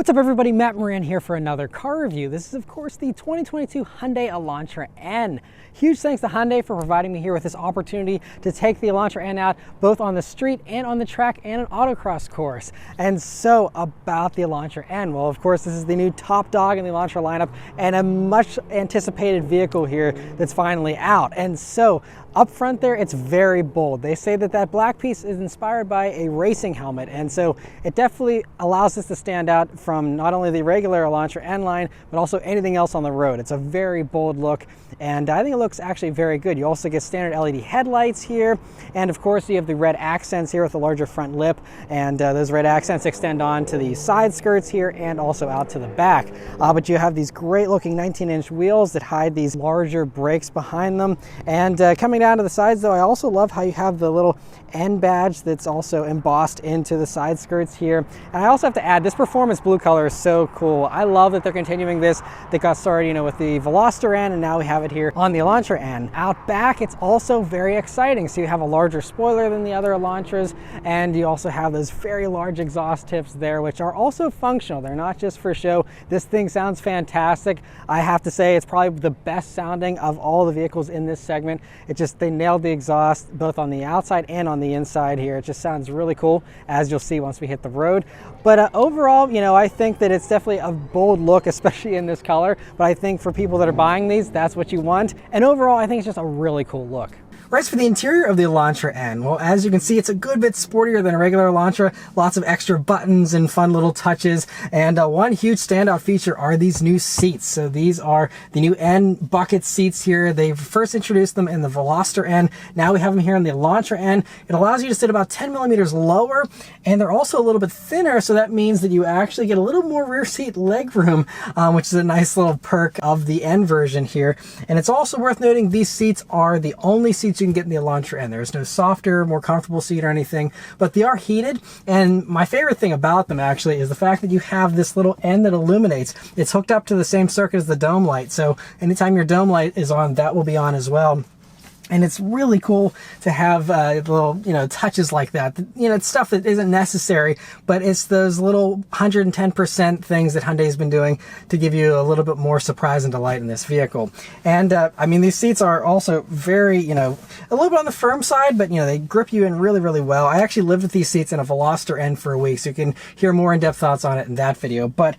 What's up everybody, Matt Moran here for another car review. This is of course the 2022 Hyundai Elantra N. Huge thanks to Hyundai for providing me here with this opportunity to take the Elantra N out both on the street and on the track and an autocross course. And so about the Elantra N, well of course this is the new top dog in the Elantra lineup and a much anticipated vehicle here that's finally out. And so up front there, it's very bold. They say that that black piece is inspired by a racing helmet, and so it definitely allows us to stand out from not only the regular Elantra N line, but also anything else on the road. It's a very bold look, and I think it looks actually very good. You also get standard LED headlights here, and of course you have the red accents here with a larger front lip, and those red accents extend on to the side skirts here and also out to the back. But you have these great looking 19-inch wheels that hide these larger brakes behind them, and coming down to the sides though, I also love how you have the little N badge that's also embossed into the side skirts here. And I also have to add, this performance blue color is so cool. I love that they're continuing this. They got started, with the Veloster N, and now we have it here on the Elantra N. Out back, it's also very exciting. So you have a larger spoiler than the other Elantras, and you also have those very large exhaust tips there, which are also functional. They're not just for show. This thing sounds fantastic. I have to say it's probably the best sounding of all the vehicles in this segment. They nailed the exhaust both on the outside and on the inside here. It just sounds really cool, as you'll see once we hit the road. But overall, I think that it's definitely a bold look, especially in this color. But I think for people that are buying these, that's what you want. And overall, I think it's just a really cool look. Right, for the interior of the Elantra N, well, as you can see, it's a good bit sportier than a regular Elantra. Lots of extra buttons and fun little touches. And one huge standout feature are these new seats. So these are the new N bucket seats here. They first introduced them in the Veloster N. Now we have them here in the Elantra N. It allows you to sit about 10 millimeters lower, and they're also a little bit thinner. So that means that you actually get a little more rear seat leg room, which is a nice little perk of the N version here. And it's also worth noting these seats are the only seats you can get in the Elantra N. There's no softer, more comfortable seat or anything, but they are heated. And my favorite thing about them actually is the fact that you have this little N that illuminates. It's hooked up to the same circuit as the dome light, so anytime your dome light is on, that will be on as well. And it's really cool to have little, touches like that. It's stuff that isn't necessary, but it's those little 110% things that Hyundai's been doing to give you a little bit more surprise and delight in this vehicle. And these seats are also very, a little bit on the firm side, but they grip you in really, really well. I actually lived with these seats in a Veloster N for a week, so you can hear more in-depth thoughts on it in that video. But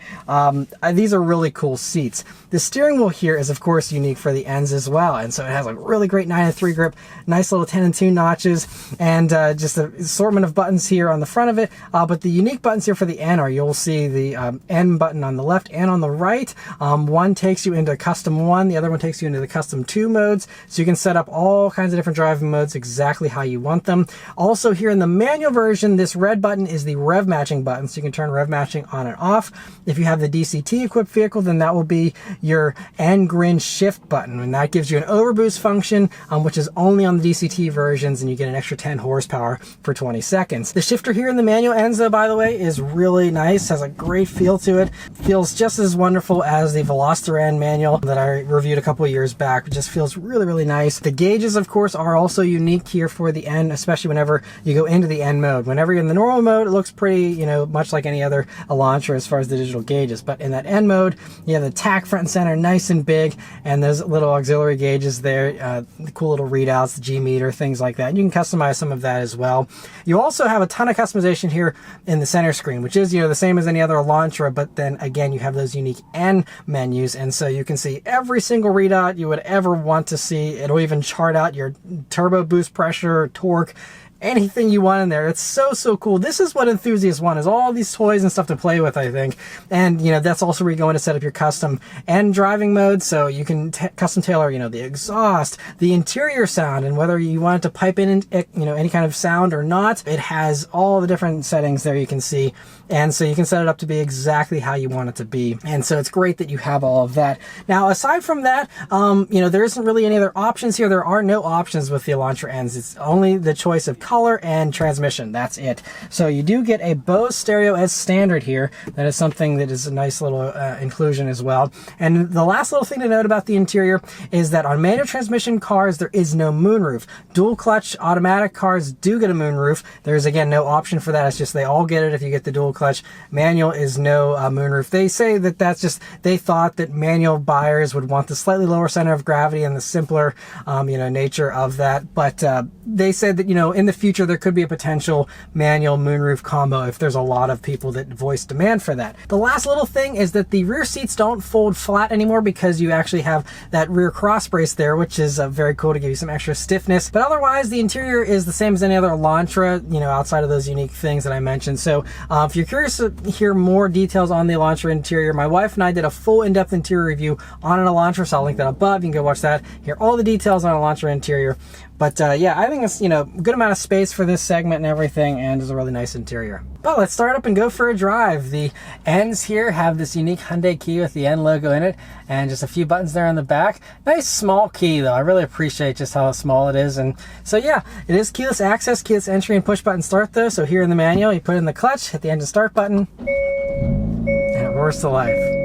these are really cool seats. The steering wheel here is of course unique for the N's as well, and so it has a really great 9-3 grip, nice little 10 and 2 notches, and just an assortment of buttons here on the front of it. But the unique buttons here for the N are, you'll see the N button on the left and on the right. One takes you into Custom 1, the other one takes you into the Custom 2 modes, so you can set up all kinds of different driving modes exactly how you want them. Also here in the manual version, this red button is the rev matching button, so you can turn rev matching on and off. If you have the DCT equipped vehicle, then that will be your N Grin shift button, and that gives you an overboost function, which is only on the DCT versions, and you get an extra 10 horsepower for 20 seconds. The shifter here in the manual N's, though, by the way, is really nice, has a great feel to it. Feels just as wonderful as the Veloster N manual that I reviewed a couple of years back. It just feels really, really nice. The gauges, of course, are also unique here for the N, especially whenever you go into the N mode. Whenever you're in the normal mode, it looks pretty, much like any other Elantra as far as the digital gauges. But in that N mode, you have the TAC front and center, nice and big, and those little auxiliary gauges there, the cool little readouts, the G meter, things like that. You can customize some of that as well. You also have a ton of customization here in the center screen, which is, the same as any other Elantra, but then again, you have those unique N menus, and so you can see every single readout you would ever want to see. It'll even chart out your turbo boost pressure, torque, anything you want in there. It's so cool. This is what enthusiasts want, is all these toys and stuff to play with, I think. And that's also where you go in to set up your custom and driving mode, so you can custom tailor the exhaust, the interior sound, and whether you want it to pipe in any kind of sound or not. It has all the different settings there you can see, and so you can set it up to be exactly how you want it to be. And so it's great that you have all of that. Now aside from that, there isn't really any other options here. There are no options with the Elantra N's. It's only the choice of color and transmission. That's it. So you do get a Bose stereo as standard here. That is something that is a nice little inclusion as well. And the last little thing to note about the interior is that on manual transmission cars, there is no moonroof. Dual clutch automatic cars do get a moonroof. There's, again, no option for that. It's just they all get it if you get the dual clutch. Manual is no moonroof. They say that that's just, they thought that manual buyers would want the slightly lower center of gravity and the simpler, nature of that. But they said that, in the future, there could be a potential manual moonroof combo if there's a lot of people that voice demand for that. The last little thing is that the rear seats don't fold flat anymore because you actually have that rear cross brace there, which is very cool to give you some extra stiffness. But otherwise, the interior is the same as any other Elantra, outside of those unique things that I mentioned. So if you're curious to hear more details on the Elantra interior, my wife and I did a full in-depth interior review on an Elantra, so I'll link that above. You can go watch that, hear all the details on Elantra interior. But yeah, I think it's, good amount of space for this segment and everything, and it's a really nice interior. But let's start up and go for a drive. The ends here have this unique Hyundai key with the N logo in it, and just a few buttons there on the back. Nice small key though. I really appreciate just how small it is. And so yeah, it is keyless access, keyless entry, and push button start though. So here in the manual, you put in the clutch, hit the engine start button, and it roars to life.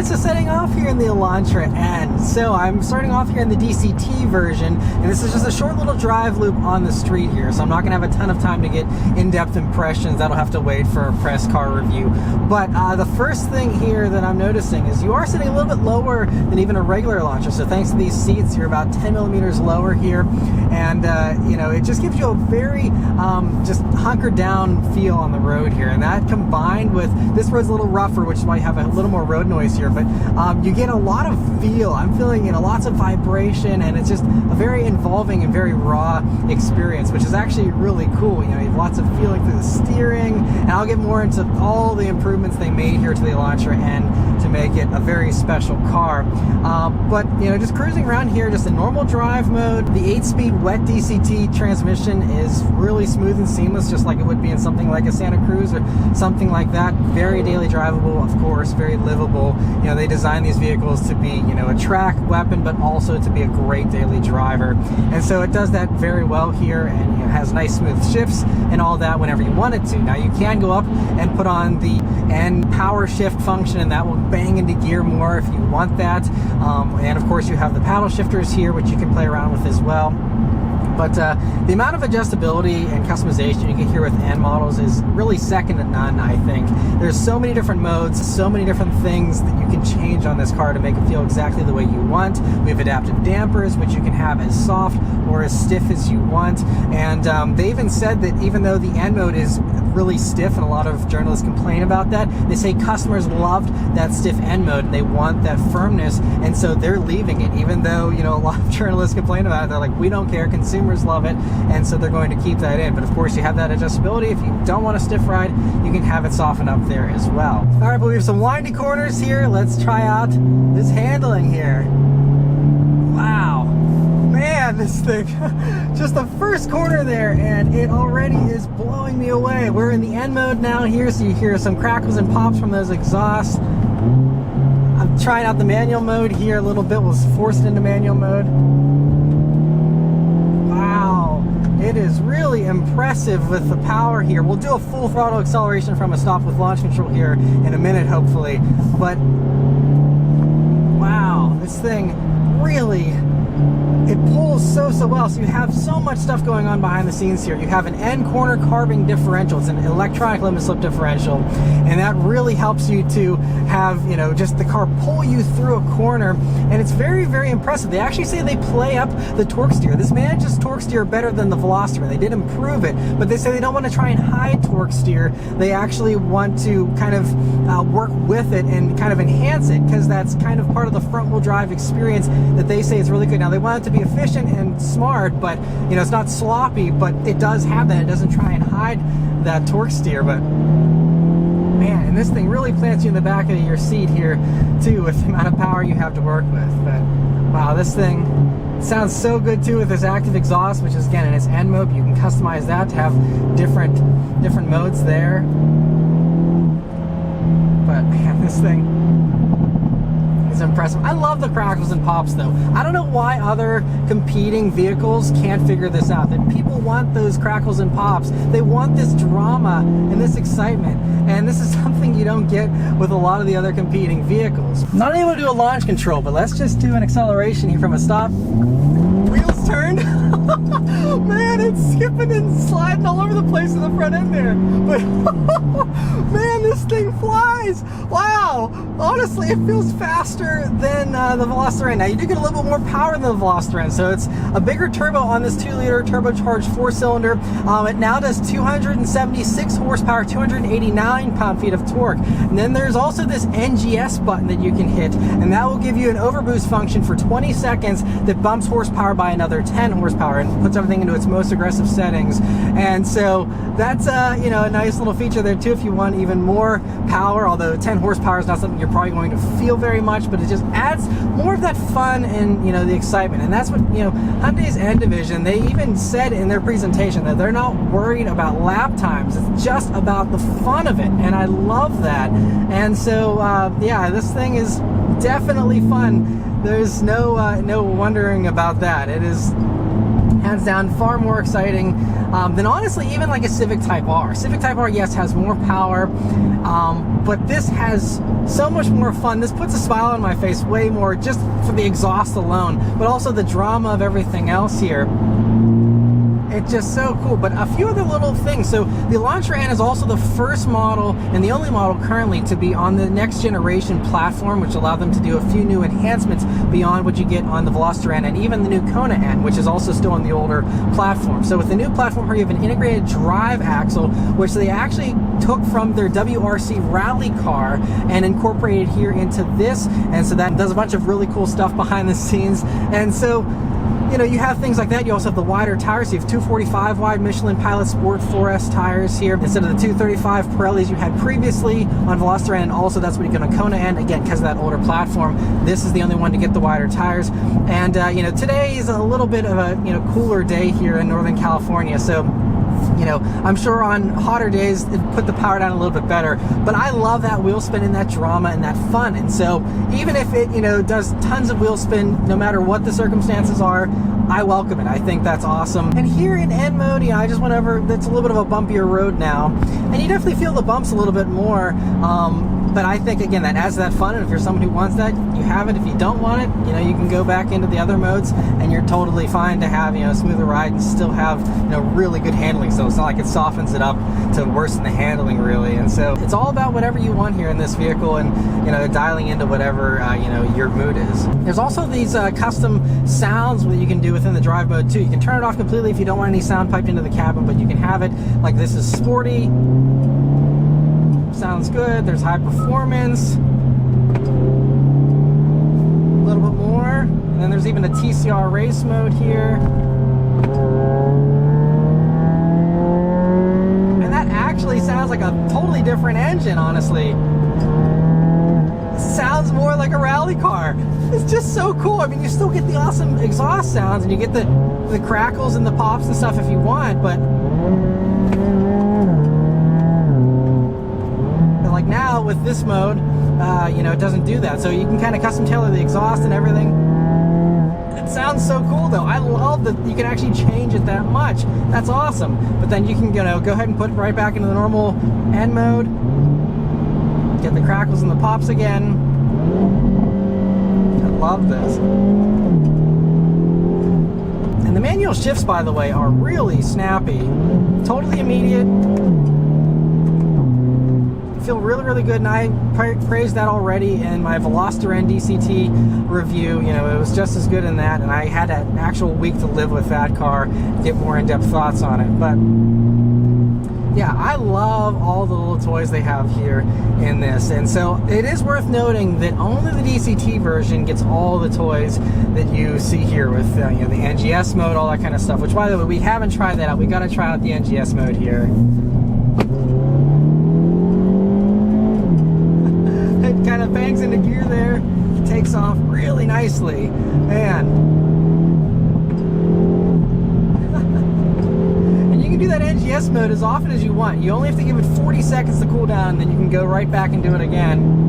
So setting off here in the Elantra N. So I'm starting off here in the DCT version, and this is just a short little drive loop on the street here, so I'm not going to have a ton of time to get in-depth impressions. That'll have to wait for a press car review. But the first thing here that I'm noticing is you are sitting a little bit lower than even a regular Elantra. So thanks to these seats, you're about 10 millimeters lower here, and it just gives you a very just hunkered down feel on the road here. And that combined with, this road's a little rougher, which might have a little more road noise here, but you get a lot of feel. I'm feeling lots of vibration, and it's just a very involving and very raw experience, which is actually really cool. You have lots of feeling through the steering, and I'll get more into all the improvements they made here to the Elantra N to make it a very special car. But just cruising around here, just a normal drive mode. The 8-speed wet DCT transmission is really smooth and seamless, just like it would be in something like a Santa Cruz or something like that. Very daily drivable, of course, very livable. They designed these vehicles to be, a track weapon, but also to be a great daily driver. And so it does that very well here, and has nice smooth shifts and all that whenever you want it to. Now you can go up and put on the N power shift function, and that will bang into gear more if you want that. And of course you have the paddle shifters here, which you can play around with as well. But the amount of adjustability and customization you get here with N models is really second to none, I think. There's so many different modes, so many different things that you can change on this car to make it feel exactly the way you want. We have adaptive dampers, which you can have as soft or as stiff as you want. And they even said that even though the N mode is really stiff, and a lot of journalists complain about that, they say customers loved that stiff N mode and they want that firmness, and so they're leaving it, even though a lot of journalists complain about it. They're like, we don't care, consumers love it, and so they're going to keep that in. But of course you have that adjustability. If you don't want a stiff ride, you can have it soften up there as well. All right, but we have some windy corners here. Let's try out this handling here. Wow, man, this thing, just the first corner there, and it already is blowing me away. We're in the N mode now here, so you hear some crackles and pops from those exhausts. I'm trying out the manual mode here a little bit, was forced into manual mode. Wow, it is really impressive with the power here. We'll do a full throttle acceleration from a stop with launch control here in a minute, hopefully. But wow, this thing really, it pulls so well. So you have so much stuff going on behind the scenes here. You have an N corner carving differential. It's an electronic limit slip differential, and that really helps you to have, just the car pull you through a corner, and it's very, very impressive. They actually say they play up the torque steer. This manages torque steer better than the Veloster. They did improve it, but they say they don't want to try and hide torque steer. They actually want to kind of work with it and kind of enhance it, because that's kind of part of the front wheel drive experience that they say is really good. Now they want it to be efficient and smart, but it's not sloppy, but it does have that. It doesn't try and hide that torque steer. But man, and this thing really plants you in the back of your seat here too, with the amount of power you have to work with. But wow, this thing It sounds so good too with this active exhaust, which is again in its N mode. You can customize that to have different modes there. But man, this thing is impressive. I love the crackles and pops though. I don't know why other competing vehicles can't figure this out, that people want those crackles and pops. They want this drama and this excitement, and this is something you don't get with a lot of the other competing vehicles. Not able to do a launch control, but let's just do an acceleration here from a stop. Wheels turned. Man, it's skipping and sliding all over the place in the front end there. But man, this thing flies. Wow. Honestly, it feels faster than the Veloster N. Now, you do get a little bit more power than the Veloster N, so it's a bigger turbo on this 2-liter turbocharged 4-cylinder. It now does 276 horsepower, 289 pound-feet of torque. And then there's also this NGS button that you can hit, and that will give you an overboost function for 20 seconds that bumps horsepower by another 10 horsepower and puts everything into its most aggressive settings. And so that's you know, a nice little feature there too if you want even more power, although 10 horsepower is not something you're probably going to feel very much, but it just adds more of that fun and, you know, the excitement. And that's what, you know, Hyundai's N division, they even said in their presentation that they're not worried about lap times. It's just about the fun of it, and I love that. And so yeah, this thing is definitely fun. There's no wondering about that. It is hands down far more exciting than honestly even like a Civic Type R. Civic Type R, yes, has more power, but this has so much more fun. This puts a smile on my face way more just for the exhaust alone, but also the drama of everything else here. It's just so cool. But a few other little things. So the Elantra N is also the first model and the only model currently to be on the next generation platform, which allowed them to do a few new enhancements beyond what you get on the Veloster N and even the new Kona N, which is also still on the older platform. So with the new platform here, you have an integrated drive axle, which they actually took from their WRC rally car and incorporated here into this. And so that does a bunch of really cool stuff behind the scenes. And so, you know, you have things like that. You also have the wider tires. So you have 245 wide Michelin Pilot Sport 4S tires here instead of the 235 Pirellis you had previously on Veloster N, and also that's what you get on Kona N, again, because of that older platform. This is the only one to get the wider tires. And, you know, today is a little bit of a, you know, cooler day here in Northern California. So, you know, I'm sure on hotter days it put the power down a little bit better, but I love that wheel spin and that drama and that fun. And so even if it, you know, does tons of wheel spin, no matter what the circumstances are, I welcome it. I think that's awesome. And here in N mode, you know, I just went over, that's a little bit of a bumpier road now, and you definitely feel the bumps a little bit more. But I think, again, that adds that fun, and if you're someone who wants that, you have it. If you don't want it, you know, you can go back into the other modes, and you're totally fine to have, you know, a smoother ride and still have, you know, really good handling. So it's not like it softens it up to worsen the handling, really. And so it's all about whatever you want here in this vehicle, and, you know, dialing into whatever, you know, your mood is. There's also these custom sounds that you can do within the drive mode, too. You can turn it off completely if you don't want any sound piped into the cabin, but you can have it like this is sporty. Sounds good. There's high performance. A little bit more. And then there's even a TCR race mode here. And that actually sounds like a totally different engine, honestly. It sounds more like a rally car. It's just so cool. I mean, you still get the awesome exhaust sounds, and you get the crackles and the pops and stuff if you want, but like now with this mode, you know, it doesn't do that. So you can kind of custom tailor the exhaust and everything. It sounds so cool though. I love that you can actually change it that much. That's awesome. But then you can, you know, go ahead and put it right back into the normal N mode. Get the crackles and the pops again. I love this. And the manual shifts, by the way, are really snappy. Totally immediate. Feel really, really good, and I praised that already in my Veloster N DCT review. You know, it was just as good in that, and I had an actual week to live with that car, get more in-depth thoughts on it. But yeah, I love all the little toys they have here in this. And so it is worth noting that only the DCT version gets all the toys that you see here with you know, the NGS mode, all that kind of stuff, which, by the way, we haven't tried that out. We got to try out the NGS mode here. It kind of bangs into gear there, takes off really nicely. Man, can do that NGS mode as often as you want. You only have to give it 40 seconds to cool down, and then you can go right back and do it again.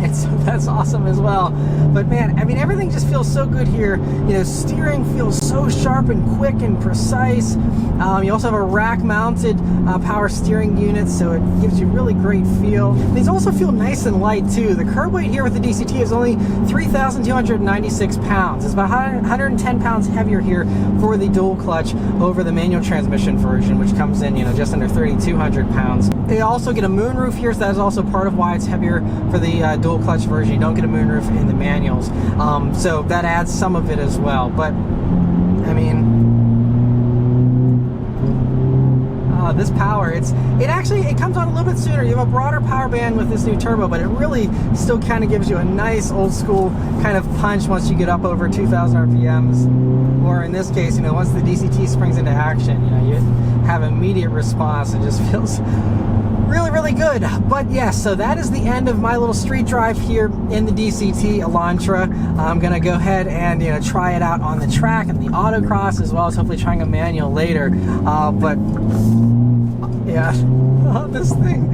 And so that's awesome as well. But man, I mean, everything just feels so good here. You know, steering feels so sharp and quick and precise. You also have a rack-mounted power steering unit, so it gives you really great feel. These also feel nice and light too. The curb weight here with the DCT is only 3,296 pounds. It's about 110 pounds heavier here for the dual clutch over the manual transmission version, which comes in, you know, just under 3,200 pounds. They also get a moonroof here, so that is also part of why it's heavier for the dual clutch version. You don't get a moonroof in the manuals, so that adds some of it as well. But I mean, this power, it comes on a little bit sooner. You have a broader power band with this new turbo, but it really still kind of gives you a nice old school kind of punch once you get up over 2,000 RPMs, or in this case, you know, once the DCT springs into action, you know, you have immediate response. It just feels really, really good. But yes, so that is the end of my little street drive here in the DCT Elantra. I'm gonna go ahead and, you know, try it out on the track and the autocross, as well as hopefully trying a manual later. But yeah, this thing.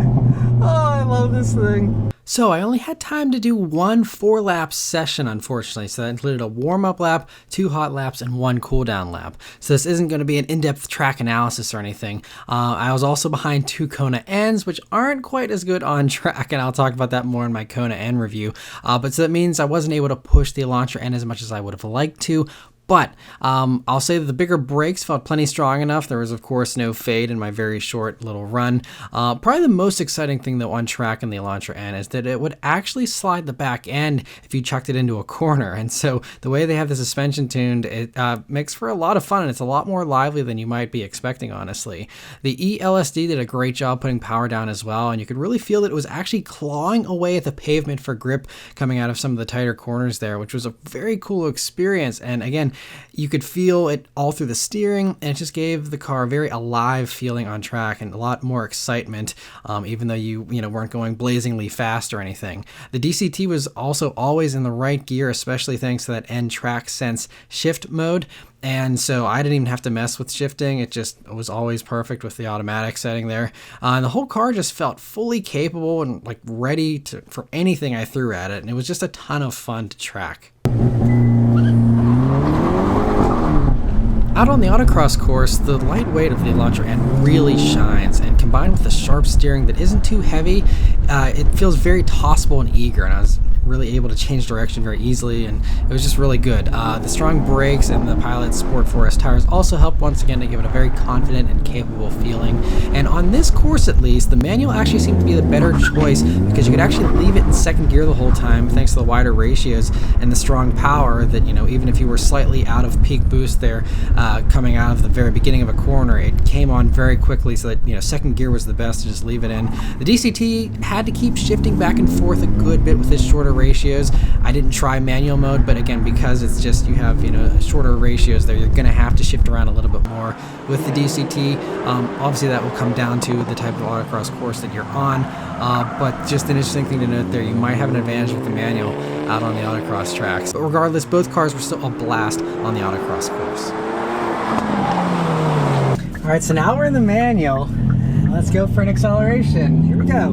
Oh, I love this thing. So I only had time to do one 4-lap session, unfortunately. So that included a warm-up lap, 2 hot laps, and 1 cool-down lap. So this isn't going to be an in-depth track analysis or anything. I was also behind 2 Kona Ns, which aren't quite as good on track, and I'll talk about that more in my Kona N review. But so that means I wasn't able to push the Elantra N as much as I would have liked to. But I'll say that the bigger brakes felt plenty strong enough. There was, of course, no fade in my very short little run. Probably the most exciting thing, though, on track in the Elantra N is that it would actually slide the back end if you chucked it into a corner. And so the way they have the suspension tuned, it makes for a lot of fun, and it's a lot more lively than you might be expecting, honestly. The eLSD did a great job putting power down as well, and you could really feel that it was actually clawing away at the pavement for grip coming out of some of the tighter corners there, which was a very cool experience. And again, you could feel it all through the steering, and it just gave the car a very alive feeling on track and a lot more excitement, even though you weren't going blazingly fast or anything. The DCT was also always in the right gear, especially thanks to that N-Track Sense shift mode. And so I didn't even have to mess with shifting. It just was always perfect with the automatic setting there. And the whole car just felt fully capable and like ready for anything I threw at it. And it was just a ton of fun to track. Out on the autocross course, the lightweight of the Elantra N really shines, and combined with the sharp steering that isn't too heavy, it feels very tossable and eager, and I was really able to change direction very easily, and it was just really good. The strong brakes and the Pilot Sport 4S tires also helped once again to give it a very confident and capable feeling. And on this course at least, the manual actually seemed to be the better choice, because you could actually leave it in second gear the whole time thanks to the wider ratios and the strong power that, even if you were slightly out of peak boost there, coming out of the very beginning of a corner, it came on very quickly, so that second gear was the best to just leave it in. The DCT had to keep shifting back and forth a good bit with its shorter ratios. I didn't try manual mode, but again, because it's just you have shorter ratios there, you're going to have to shift around a little bit more with the DCT. Obviously that will come down to the type of autocross course that you're on, but just an interesting thing to note there, you might have an advantage with the manual out on the autocross tracks. But regardless, both cars were still a blast on the autocross course. All right, so now we're in the manual. Let's go for an acceleration. Here we go.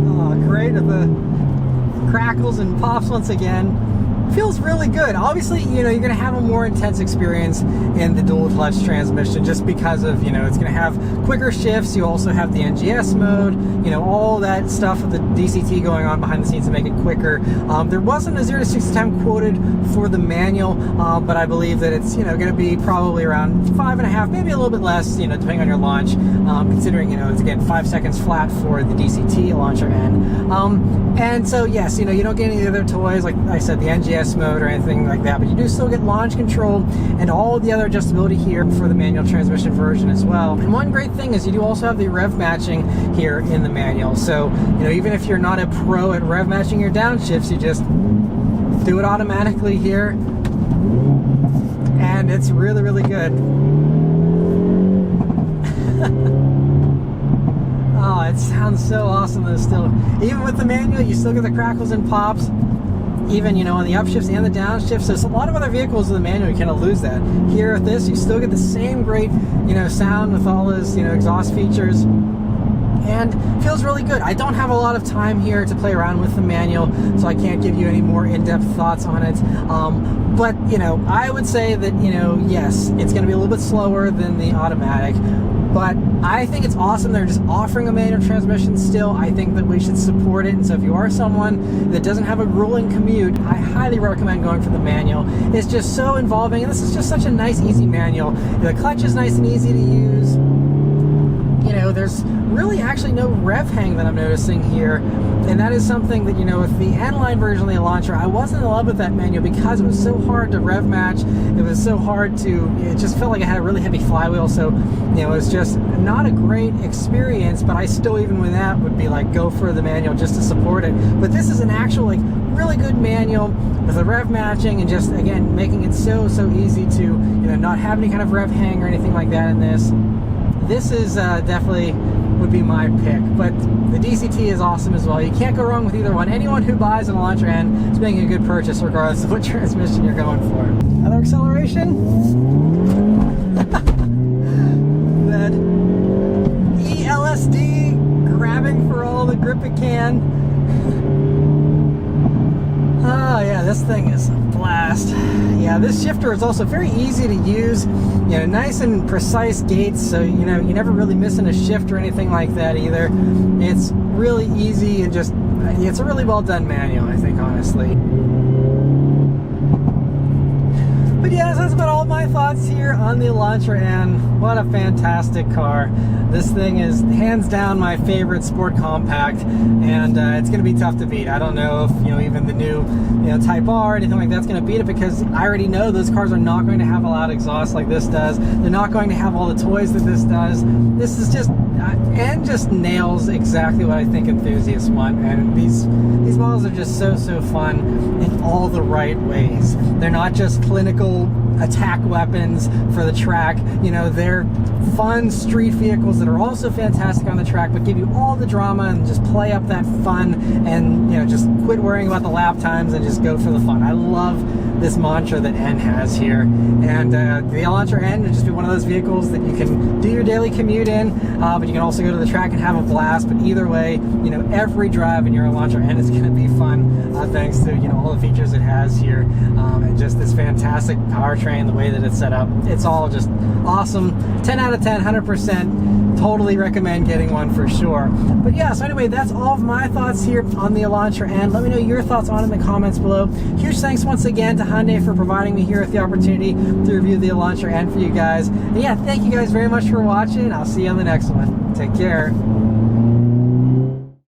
Oh, great of the crackles and pops once again. Feels really good. Obviously, you're going to have a more intense experience in the dual clutch transmission just because of, it's going to have quicker shifts. You also have the NGS mode, all that stuff with the DCT going on behind the scenes to make it quicker. There wasn't a 0 to 60 time quoted for the manual, but I believe that it's, going to be probably around 5.5, maybe a little bit less, depending on your launch, considering, it's again 5 seconds flat for the DCT Elantra N. And so, yes, you don't get any other toys, like I said, the NGS mode or anything like that, but you do still get launch control and all the other adjustability here for the manual transmission version as well. And one great thing is you do also have the rev matching here in the manual. So, even if you're not a pro at rev matching your downshifts, you just do it automatically here, and it's really, really good. Oh, it sounds so awesome though still. Even with the manual, you still get the crackles and pops. even, you know, on the upshifts and the downshifts. So a lot of other vehicles in the manual, you kind of lose that. Here with this, you still get the same great, you know, sound with all those, you know, exhaust features, and feels really good. I don't have a lot of time here to play around with the manual, so I can't give you any more in-depth thoughts on it. But, you know, I would say that, you know, yes, it's going to be a little bit slower than the automatic, but I think it's awesome they're just offering a manual transmission still. I think that we should support it. And so if you are someone that doesn't have a grueling commute, I highly recommend going for the manual. It's just so involving, and this is just such a nice, easy manual. The clutch is nice and easy to use. You know, there's really actually no rev hang that I'm noticing here, and that is something that, you know, with the N-Line version of the Elantra, I wasn't in love with that manual because it was so hard to rev match. It was so hard to, it just felt like I had a really heavy flywheel, so, you know, it was just not a great experience, but I still, even with that, would be like, go for the manual just to support it. But this is an actual, like, really good manual with the rev matching, and just, again, making it so easy to, you know, not have any kind of rev hang or anything like that in this. This is definitely would be my pick, but the DCT is awesome as well. You can't go wrong with either one. Anyone who buys an Elantra N is making a good purchase regardless of what transmission you're going for. Another acceleration. That ELSD grabbing for all the grip it can. Oh yeah, this thing is a blast. Yeah, this shifter is also very easy to use. You know, nice and precise gates, so, you know, you never really missing a shift or anything like that either. It's really easy, and just, it's a really well done manual, I think, honestly. But yeah, that's about all my thoughts here on the Elantra N. What a fantastic car. This thing is hands down my favorite sport compact, and it's going to be tough to beat. I don't know if, you know, even the new, you know, Type R or anything like that's going to beat it, because I already know those cars are not going to have a loud exhaust like this does. They're not going to have all the toys that this does. This is just, and just nails exactly what I think enthusiasts want. And these models are just so fun in all the right ways. They're not just clinical attack weapons for the track. You know, they're fun street vehicles that are also fantastic on the track, but give you all the drama and just play up that fun, and, you know, just quit worrying about the lap times and just go for the fun. I love this mantra that N has here, and the Elantra N will just be one of those vehicles that you can do your daily commute in, but you can also go to the track and have a blast. But either way, you know, every drive in your Elantra N is going to be fun, thanks to, you know, all the features it has here, and just this fantastic powertrain, the way that it's set up. It's all just awesome. 10 out of 10, 100%. Totally recommend getting one for sure. But yeah, so anyway, that's all of my thoughts here on the Elantra N. Let me know your thoughts on it in the comments below. Huge thanks once again to Hyundai for providing me here with the opportunity to review the Elantra N for you guys. And yeah, thank you guys very much for watching. I'll see you on the next one. Take care.